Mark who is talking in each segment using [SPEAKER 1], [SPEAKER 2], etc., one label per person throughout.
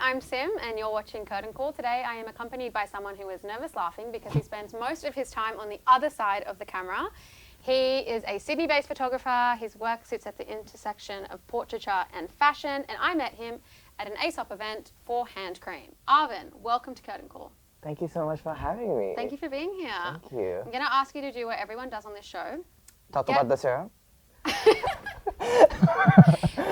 [SPEAKER 1] I'm Sim and you're watching Curtain Call. Today I am accompanied by someone who is nervous laughing because he spends most of his time on the other side of the camera. He is a Sydney-based photographer. His work sits at the intersection of portraiture and fashion, and I met him at an ASOP event for hand cream. Arvin, welcome to Curtain Call.
[SPEAKER 2] Thank you so much for having me.
[SPEAKER 1] Thank you for being here.
[SPEAKER 2] Thank you.
[SPEAKER 1] I'm going to ask you to do what everyone does on this show.
[SPEAKER 2] Talk about the serum?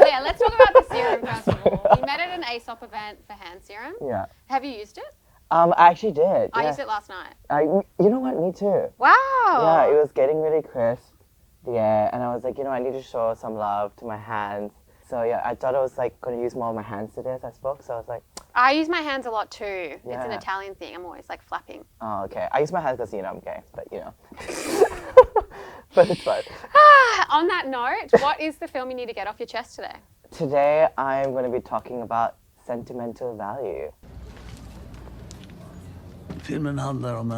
[SPEAKER 1] Yeah, let's talk about the serum first of all. You met at an ASOP event for hand serum.
[SPEAKER 2] Yeah.
[SPEAKER 1] Have you used it?
[SPEAKER 2] I actually did.
[SPEAKER 1] I used it last night.
[SPEAKER 2] You know what? Me too.
[SPEAKER 1] Wow.
[SPEAKER 2] Yeah, it was getting really crisp. Yeah, and I was like, I need to show some love to my hands. So yeah, I thought I was like going to use more of my hands today as I spoke. So I was like,
[SPEAKER 1] I use my hands a lot too.
[SPEAKER 2] Yeah.
[SPEAKER 1] It's an Italian thing. I'm always like flapping.
[SPEAKER 2] Oh, okay. I use my hands because I'm gay, but but it's fine.
[SPEAKER 1] On that note, what is the film you need to get off your chest today?
[SPEAKER 2] Today I'm going to be talking about Sentimental Value.
[SPEAKER 3] Filmen handlar om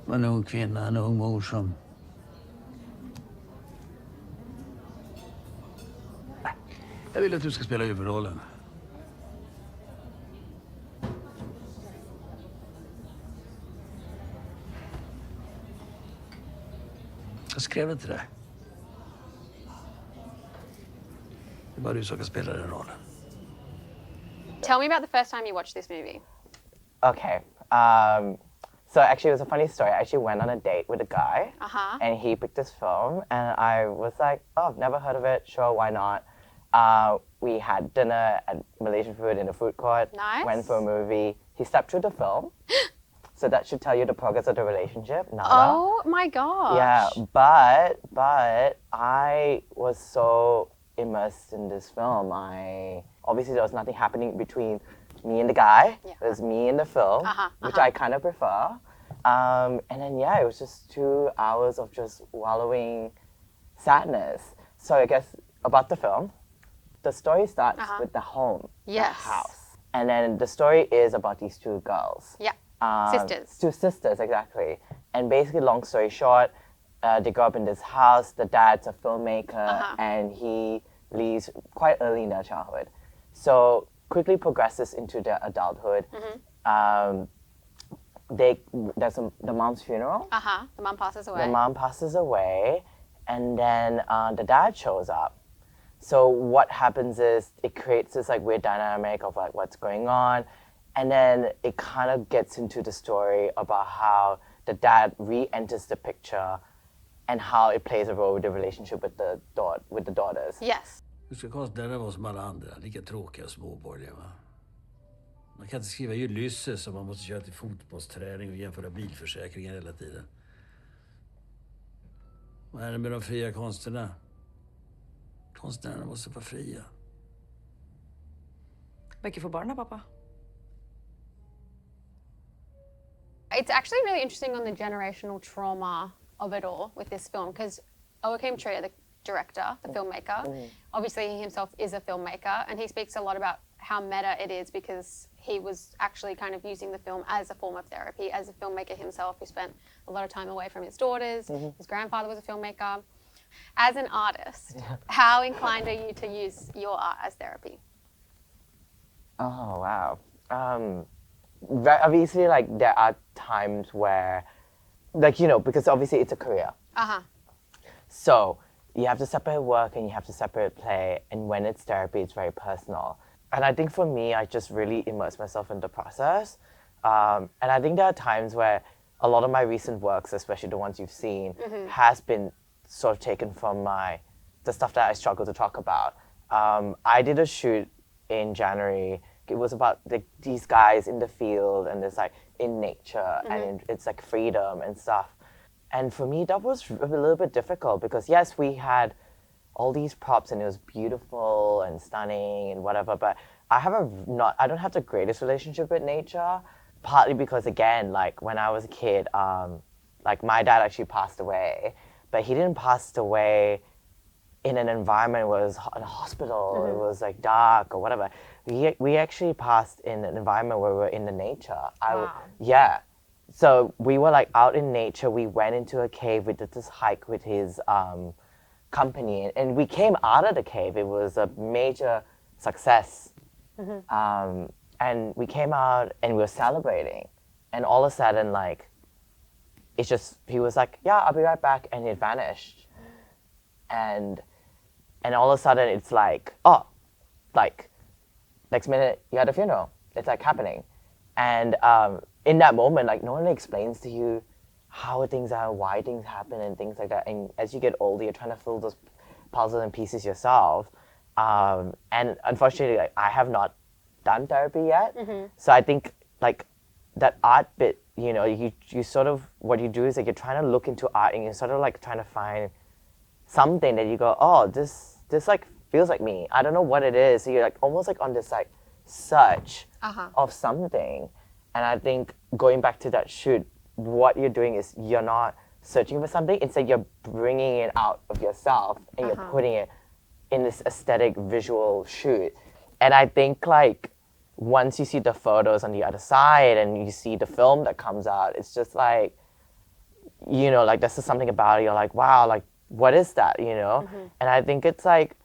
[SPEAKER 3] en ung kvinna, en ung mor som... Jag vill att du ska spela huvudrollen. Jag skrev det till dig. Det är bara du som kan spela den rollen.
[SPEAKER 1] Tell me about the first time you watched this movie.
[SPEAKER 2] Okay. So actually, it was a funny story. I actually went on a date with a guy, and he picked this film, and I was like, "Oh, I've never heard of it. Sure, why not?" We had dinner at Malaysian food in the food court.
[SPEAKER 1] Nice.
[SPEAKER 2] Went for a movie. He stepped through the film, so that should tell you the progress of the relationship. Nada.
[SPEAKER 1] Oh my gosh.
[SPEAKER 2] Yeah, but I was so immersed in this film. Obviously there was nothing happening between me and the guy.
[SPEAKER 1] Yeah.
[SPEAKER 2] It was me and the film, which I kind of prefer. And then it was just 2 hours of just wallowing sadness. So I guess about the film, the story starts with the home, the house. And then the story is about these two girls.
[SPEAKER 1] Yeah. Sisters.
[SPEAKER 2] Two sisters, exactly. And basically, long story short, they grow up in this house. The dad's a filmmaker, and he leaves quite early in their childhood. So quickly progresses into their adulthood. There's the mom's funeral.
[SPEAKER 1] The mom passes away.
[SPEAKER 2] The mom passes away, and then the dad shows up. So what happens is it creates this like weird dynamic of like what's going on, and then it kind of gets into the story about how the dad re-enters the picture and how it plays a role with the relationship with the daughters.
[SPEAKER 1] Yes.
[SPEAKER 3] Du ska konstatera vara som alla andra, lika tråkiga och småborgerliga, va? Man kan inte skriva Ulysses som man måste köra till fotbollsträning och jämföra bilförsäkringar hela tiden. Vad är det med de fria konsterna? Konstnärerna måste vara fria.
[SPEAKER 4] Mycket för barnen, pappa.
[SPEAKER 1] It's actually really interesting on the generational trauma of it all with this film because Joachim, the director, the filmmaker, obviously he himself is a filmmaker, and he speaks a lot about how meta it is because he was actually kind of using the film as a form of therapy. As a filmmaker himself, he spent a lot of time away from his daughters. His grandfather was a filmmaker. As an artist, how inclined are you to use your art as therapy?
[SPEAKER 2] Oh, wow. Obviously, like, there are times where, like, because obviously it's a career. So you have to separate work and you have to separate play, and when it's therapy, it's very personal. And I think for me, I just really immerse myself in the process. And I think there are times where a lot of my recent works, especially the ones you've seen, has been sort of taken from the stuff that I struggle to talk about. I did a shoot in January. It was about these guys in the field, and it's like in nature, and it's like freedom and stuff. And for me, that was a little bit difficult because yes, we had all these props and it was beautiful and stunning and whatever, but I don't have the greatest relationship with nature, partly because again, like when I was a kid, like my dad actually passed away, but he didn't pass away in an environment where it was in a hospital, it was like dark or whatever. We actually passed in an environment where we were in the nature. Yeah. So we were like out in nature. We went into a cave. We did this hike with his company, and we came out of the cave. It was a major success. And we came out and we were celebrating. And all of a sudden, like, he was like, yeah, I'll be right back. And it vanished. And all of a sudden, it's like, oh, like, next minute, you had a funeral. It's like happening. And in that moment, like, no one explains to you how things are, why things happen, and things like that. And as you get older, you're trying to fill those puzzles and pieces yourself. And unfortunately, like, I have not done therapy yet. So I think, like, that art bit, you know, you sort of, what you do is, like, you're trying to look into art and you're sort of, like, trying to find something that you go, oh, this like, feels like me. I don't know what it is. So you're, like, almost, like, on this, like, search of something. And I think going back to that shoot, what you're doing is you're not searching for something. Instead, you're bringing it out of yourself and you're putting it in this aesthetic visual shoot. And I think, like, once you see the photos on the other side and you see the film that comes out, it's just like, you know, like, there's just something about it. You're like, wow, like, what is that, you know? And I think it's like,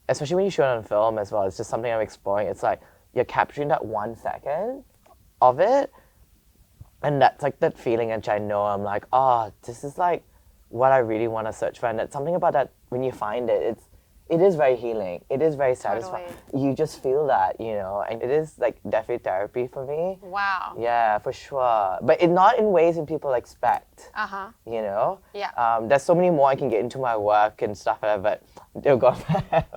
[SPEAKER 2] especially when you shoot it on film as well, it's just something I'm exploring. It's like you're capturing that 1 second of it, and that's like that feeling which I know I'm like, oh, this is like what I really want to search for. And it's something about that when you find it, it is very healing. It is very satisfying.
[SPEAKER 1] Totally.
[SPEAKER 2] You just feel that, you know, and it is like definitely therapy for me.
[SPEAKER 1] Wow.
[SPEAKER 2] Yeah, for sure. But not in ways that people expect. You know?
[SPEAKER 1] Yeah.
[SPEAKER 2] There's so many more I can get into my work and stuff like that, but they'll go.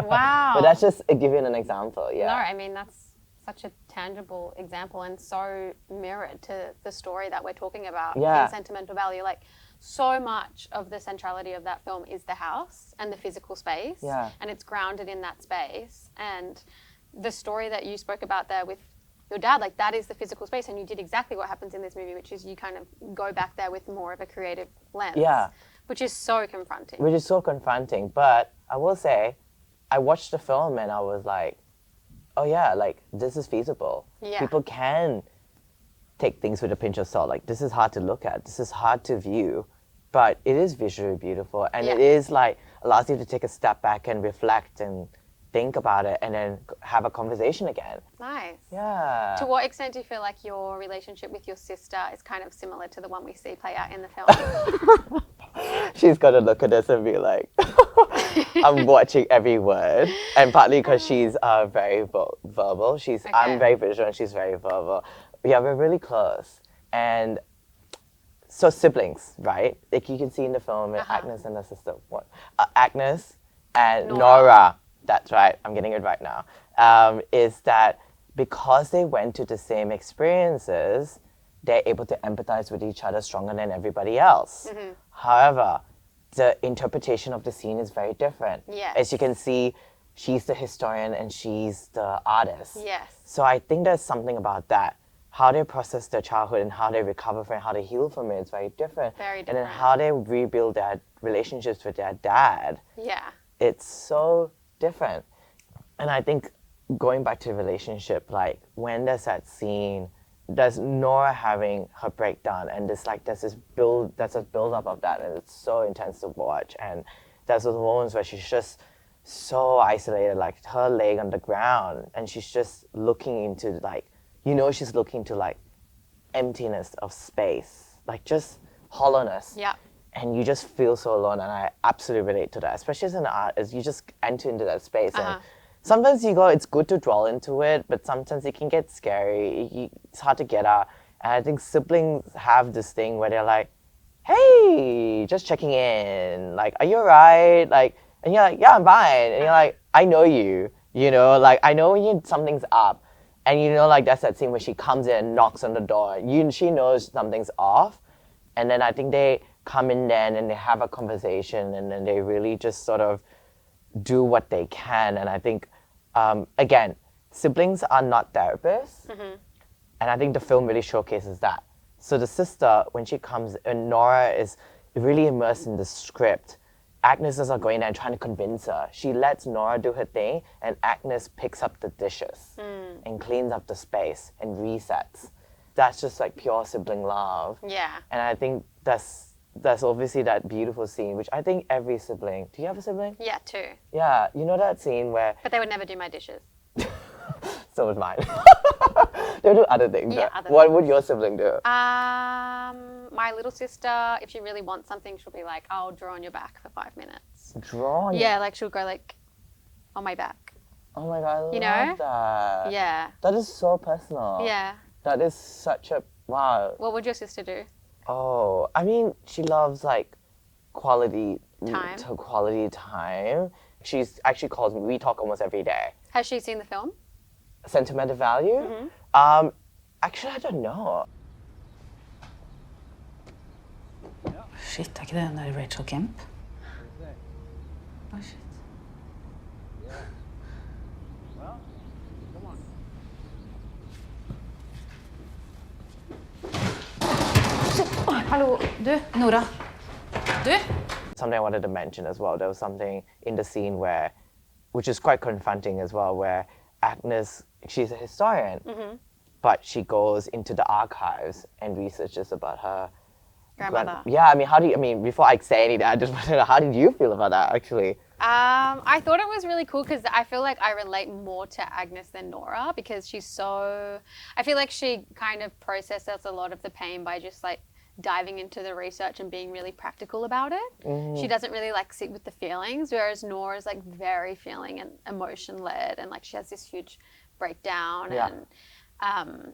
[SPEAKER 1] Wow.
[SPEAKER 2] But that's just giving an example, yeah.
[SPEAKER 1] No, I mean, that's such a tangible example and so mirrored to the story that we're talking about in Sentimental Value. Like, so much of the centrality of that film is the house and the physical space, and it's grounded in that space. And the story that you spoke about there with your dad, like, that is the physical space, and you did exactly what happens in this movie, which is you kind of go back there with more of a creative lens, which is so confronting.
[SPEAKER 2] Which is so confronting, but I will say, I watched the film and I was like, oh yeah, like, this is feasible. People can take things with a pinch of salt. Like, this is hard to look at, this is hard to view, but it is visually beautiful, and it is like allows you to take a step back and reflect and think about it and then have a conversation again.
[SPEAKER 1] Nice.
[SPEAKER 2] Yeah.
[SPEAKER 1] To what extent do you feel like your relationship with your sister is kind of similar to the one we see play out in the film?
[SPEAKER 2] She's gonna look at us and be like, I'm watching every word. And partly because she's very verbal. I'm very visual and she's very verbal. Yeah, we're really close. And so siblings, right? Like, you can see in the film, Agnes and her sister. Agnes and Nora. That's right, I'm getting it right now. Is that because they went to the same experiences, they're able to empathize with each other stronger than everybody else. However, the interpretation of the scene is very different. As you can see, she's the historian and she's the artist. So I think there's something about that. How they process their childhood and how they recover from it, how they heal from it is very different. And then how they rebuild their relationships with their dad. It's so different. And I think going back to the relationship, like, when there's that scene, there's Nora having her breakdown, and there's a build up of that, and it's so intense to watch. And there's those moments where she's just so isolated, like her leg on the ground, and she's just looking into, like, you know, she's looking to, like, emptiness of space, like just hollowness. And you just feel so alone, and I absolutely relate to that, especially as an artist. You just enter into that space, and sometimes you go, it's good to dwell into it, but sometimes it can get scary. It's hard to get out. And I think siblings have this thing where they're like, hey, just checking in. Like, are you all right? Like, and you're like, yeah, I'm fine. And you're like, I know you, you know, like, I know when something's up. And you know, like, that's that scene where she comes in and knocks on the door. She knows something's off. And then I think they come in then and they have a conversation, and then they really just sort of do what they can. And I think, again, siblings are not therapists. And I think the film really showcases that. So the sister, when she comes, and Nora is really immersed in the script. Agnes is not going there and trying to convince her. She lets Nora do her thing, and Agnes picks up the dishes and cleans up the space and resets. That's just like pure sibling love. And I think that's there's obviously that beautiful scene, which I think every sibling. Do you have a sibling?
[SPEAKER 1] Yeah, 2.
[SPEAKER 2] Yeah, you know that scene where.
[SPEAKER 1] But they would never do my dishes.
[SPEAKER 2] So was mine. They'll do other things.
[SPEAKER 1] Yeah,
[SPEAKER 2] What would your sibling do?
[SPEAKER 1] My little sister, if she really wants something, she'll be like, I'll draw on your back for 5 minutes.
[SPEAKER 2] Draw on
[SPEAKER 1] Yeah, like she'll go like on my back.
[SPEAKER 2] Oh my god, I
[SPEAKER 1] You
[SPEAKER 2] love
[SPEAKER 1] know?
[SPEAKER 2] that.
[SPEAKER 1] Yeah.
[SPEAKER 2] That is so personal.
[SPEAKER 1] Yeah.
[SPEAKER 2] That is such a wow.
[SPEAKER 1] What would your sister do?
[SPEAKER 2] Oh, I mean, she loves like quality
[SPEAKER 1] Time.
[SPEAKER 2] Quality time. She's actually calls me. We talk almost every day.
[SPEAKER 1] Has she seen the film?
[SPEAKER 2] Sentimental Value. Actually, I don't know.
[SPEAKER 4] Shit, er ikke det den der Rachel Kemp? Oh, shit. Hallo, du, Nora. Du?
[SPEAKER 2] Something I wanted to mention as well. There was something in the scene where, which is quite confronting as well, where Agnes, she's a historian, but she goes into the archives and researches about her
[SPEAKER 1] Grandmother.
[SPEAKER 2] Yeah, I mean, before I say anything, I just want to know, how did you feel about that, actually?
[SPEAKER 1] I thought it was really cool because I feel like I relate more to Agnes than Nora because I feel like she kind of processes a lot of the pain by just like diving into the research and being really practical about it. She doesn't really like sit with the feelings, whereas Nora is like very feeling and emotion led, and like she has this huge breakdown.
[SPEAKER 2] Yeah.
[SPEAKER 1] And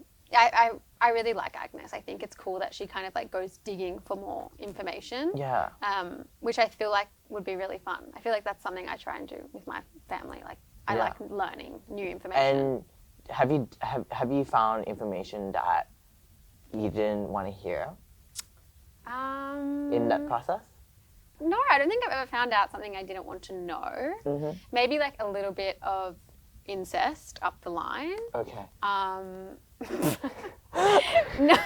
[SPEAKER 1] I really like Agnes. I think it's cool that she kind of like goes digging for more information.
[SPEAKER 2] Yeah.
[SPEAKER 1] Which I feel like would be really fun. I feel like that's something I try and do with my family. Like I like learning new information.
[SPEAKER 2] And have you found information that you didn't want to hear in that process?
[SPEAKER 1] No, I don't think I've ever found out something I didn't want to know. Maybe like a little bit of incest up the line.
[SPEAKER 2] Okay.
[SPEAKER 1] No.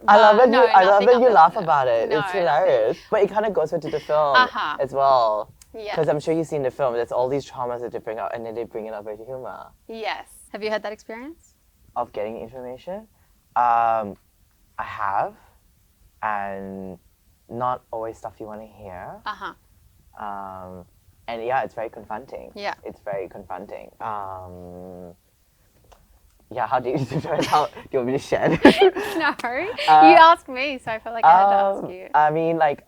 [SPEAKER 2] I love that you laugh
[SPEAKER 1] the-
[SPEAKER 2] about it.
[SPEAKER 1] No,
[SPEAKER 2] It's hilarious. But it kind of goes into the film as well.
[SPEAKER 1] Yeah.
[SPEAKER 2] Because I'm sure you've seen the film. There's all these traumas that they bring out, and then they bring it up with humor.
[SPEAKER 1] Yes. Have you had that experience?
[SPEAKER 2] Of getting information? I have. And not always stuff you want to hear. And yeah, it's very confronting.
[SPEAKER 1] Yeah.
[SPEAKER 2] It's very confronting. Yeah, how do you do it? How do you want me to share?
[SPEAKER 1] No. You asked me, so I felt like I had to ask you.
[SPEAKER 2] I mean, like,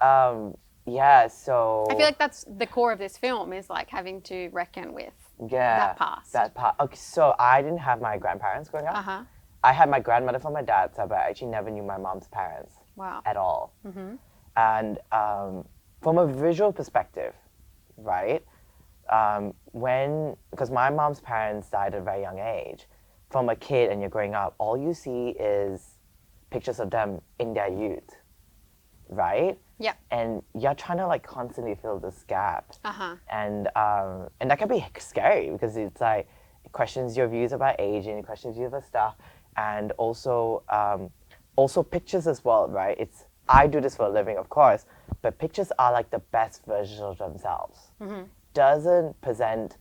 [SPEAKER 2] yeah, so...
[SPEAKER 1] I feel like that's the core of this film is like having to reckon with that past.
[SPEAKER 2] That part. Okay, so I didn't have my grandparents growing up. I had my grandmother from my dad's side, but I actually never knew my mom's parents.
[SPEAKER 1] Wow.
[SPEAKER 2] At all. And from a visual perspective, right? Because my mom's parents died at a very young age, from a kid and you're growing up, all you see is pictures of them in their youth, right?
[SPEAKER 1] Yeah.
[SPEAKER 2] And you're trying to like constantly fill this gap. And that can be scary because it's like, it questions your views about age and it questions you about stuff. And also pictures as well, right? I do this for a living, of course, but pictures are like the best version of themselves. Doesn't present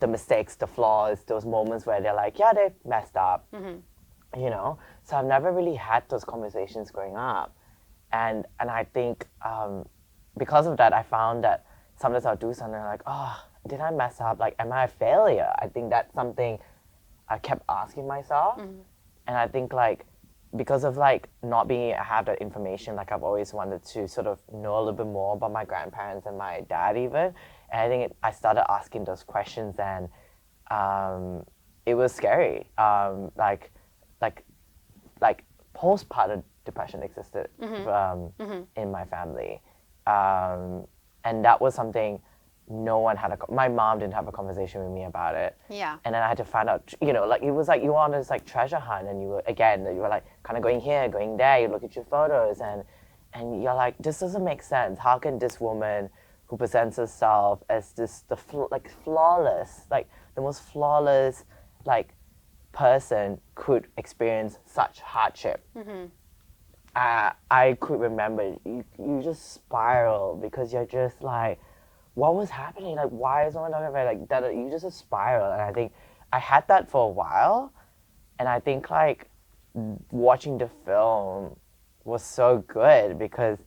[SPEAKER 2] the mistakes, the flaws, those moments where they're like, yeah, they messed up, you know? So I've never really had those conversations growing up. And I think because of that, I found that sometimes I'll do something like, oh, did I mess up? Like, am I a failure? I think that's something I kept asking myself. And I think like, because of like not being able to have that information, like I've always wanted to sort of know a little bit more about my grandparents and my dad even. And I think I started asking those questions and it was scary. Like postpartum depression existed in my family. And that was something no one had my mom didn't have a conversation with me about it.
[SPEAKER 1] Yeah.
[SPEAKER 2] And then I had to find out, you know, like it was like you were on this like treasure hunt and you were like kind of going here, going there, you look at your photos and you're like, this doesn't make sense. How can this woman who presents herself as flawless, like the most flawless like person could experience such hardship? I could remember you just spiral because you're just like, what was happening? Like, why is someone talking about like that? You just spiral. And I think I had that for a while. And I think like watching the film was so good because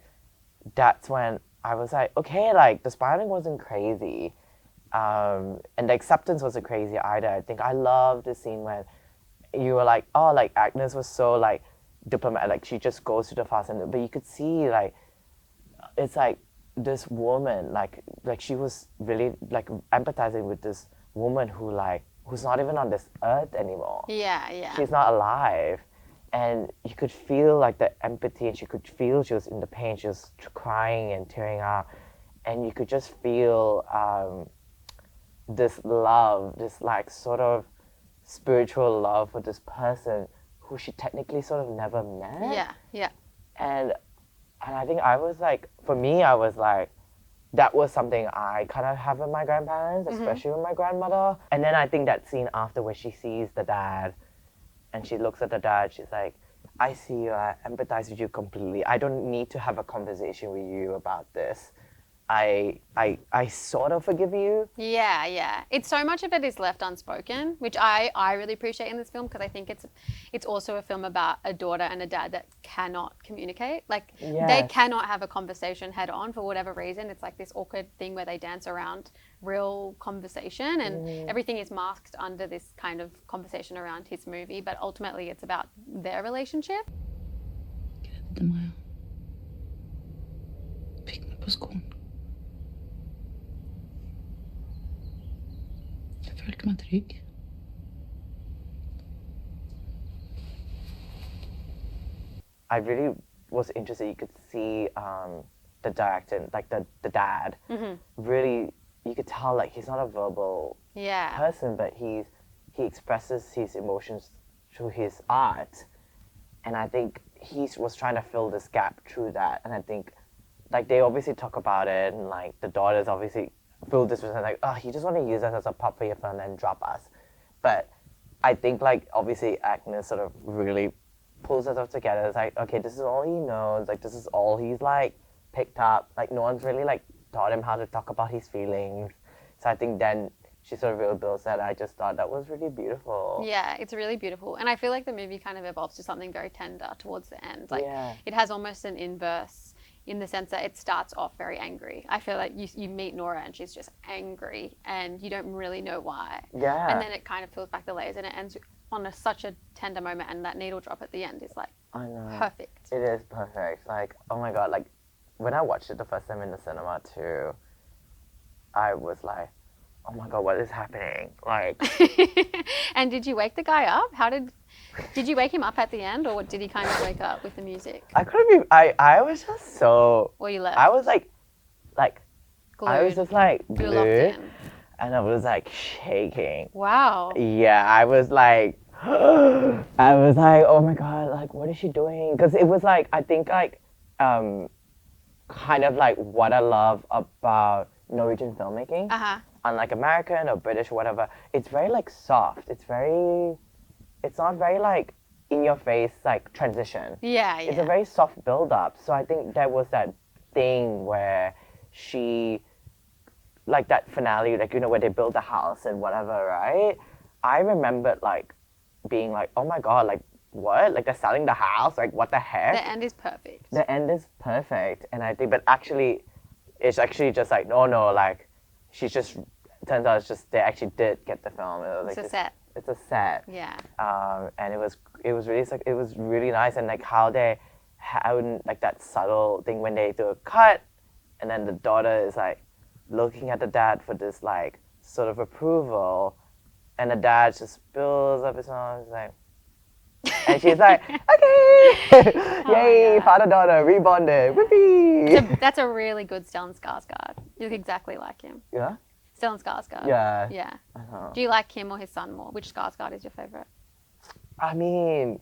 [SPEAKER 2] that's when I was like, okay, like the spiraling wasn't crazy. And the acceptance wasn't crazy either. I think I love the scene when you were like, oh, like Agnes was so like diplomatic, like she just goes to the fast and but you could see like it's like this woman like she was really like empathizing with this woman who's not even on this earth anymore.
[SPEAKER 1] Yeah.
[SPEAKER 2] She's not alive. And you could feel like the empathy, and she could feel she was in the pain. She was crying and tearing up, and you could just feel this love, this like sort of spiritual love for this person who she technically sort of never met.
[SPEAKER 1] Yeah.
[SPEAKER 2] And I think I was like, for me, I was like, that was something I kind of have with my grandparents, especially with my grandmother. And then I think that scene after where she sees the dad and she looks at the dad, she's like, I see you, I empathize with you completely. I don't need to have a conversation with you about this. I sort of forgive you.
[SPEAKER 1] Yeah. It's so much of it is left unspoken, which I really appreciate in this film because I think it's also a film about a daughter and a dad that cannot communicate. Like they cannot have a conversation head on for whatever reason. It's like this awkward thing where they dance around real conversation and everything is masked under this kind of conversation around his movie, but ultimately it's about their relationship.
[SPEAKER 4] Grädde Maja. Fick mig på skon. Jag følte meg trygg.
[SPEAKER 2] I really was interested. You could see the director, like the dad, really. You could tell like he's not a verbal person, but he expresses his emotions through his art, and I think he was trying to fill this gap through that. And I think like they obviously talk about it, and like the daughters obviously feel this was like, oh, you just want to use us as a prop for your film and drop us. But I think like obviously Agnes sort of really pulls herself together. It's like, okay, this is all he knows. Like this is all he's like picked up. Like no one's really like taught him how to talk about his feelings. So I think then she sort of really builds that. I just thought that was really beautiful.
[SPEAKER 1] Yeah, it's really beautiful. And I feel like the movie kind of evolves to something very tender towards the end. Like it has almost an inverse in the sense that it starts off very angry. I feel like you meet Nora and she's just angry and you don't really know why.
[SPEAKER 2] Yeah.
[SPEAKER 1] And then it kind of peels back the layers and it ends on such a tender moment, and that needle drop at the end is like perfect.
[SPEAKER 2] It is perfect. Like, oh my God, like when I watched it the first time in the cinema too, I was like, oh my God, what is happening? Like.
[SPEAKER 1] And did you wake the guy up? Did you wake him up at the end, or did he kind of wake up with the music?
[SPEAKER 2] I couldn't be. I was just so.
[SPEAKER 1] Or you left?
[SPEAKER 2] I was like,
[SPEAKER 1] glued.
[SPEAKER 2] I was just like
[SPEAKER 1] You locked in.
[SPEAKER 2] and I was like shaking.
[SPEAKER 1] Wow.
[SPEAKER 2] Yeah, I was like, oh my God, like what is she doing? Because it was like, I think like, kind of like what I love about Norwegian filmmaking. Unlike American or British or whatever, it's very like soft. It's not very like in your face like transition.
[SPEAKER 1] Yeah.
[SPEAKER 2] It's a very soft build up. So I think there was that thing where she, like that finale, like, you know, where they build the house and whatever, right? I remembered like being like, oh my God, like what? Like they're selling the house? Like what the heck?
[SPEAKER 1] The end is perfect.
[SPEAKER 2] The end is perfect. And I think, but actually, it's actually just like, no, like she's just, turns out it's just, they actually did get the film. It was, like,
[SPEAKER 1] It's a set.
[SPEAKER 2] It's a set.
[SPEAKER 1] Yeah.
[SPEAKER 2] And it was really nice, and like how they had like that subtle thing when they do a cut, and then the daughter is like looking at the dad for this like sort of approval, and the dad just spills up his arms like, and she's like, okay, yay, father-daughter rebonded, whippy.
[SPEAKER 1] That's a really good Stellan Skarsgård. You look exactly like him.
[SPEAKER 2] Yeah.
[SPEAKER 1] Stellan Skarsgård.
[SPEAKER 2] Yeah.
[SPEAKER 1] Yeah. Do you like him or his son more? Which Skarsgård is your favorite?
[SPEAKER 2] I mean,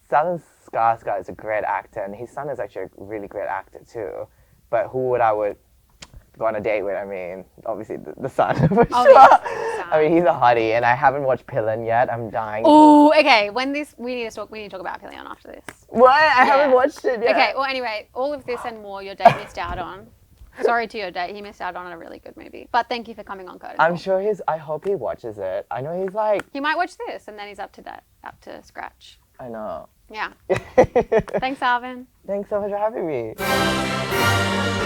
[SPEAKER 2] Stellan Skarsgård is a great actor, and his son is actually a really great actor too. But who would I go on a date with? I mean, obviously the son for sure. I mean, he's a hottie, and I haven't watched Pillen yet. I'm dying.
[SPEAKER 1] Oh, okay. We need to talk about Pillion after this.
[SPEAKER 2] What? I haven't watched it yet.
[SPEAKER 1] Okay. Well, anyway, all of this and more your date missed out on. Sorry to your date. He missed out on a really good movie. But thank you for coming on, Curtis.
[SPEAKER 2] I'm sure I hope he watches it. I know he's like.
[SPEAKER 1] He might watch this, and then he's up to scratch.
[SPEAKER 2] I know.
[SPEAKER 1] Yeah. Thanks, Arvin.
[SPEAKER 2] Thanks so much for having me.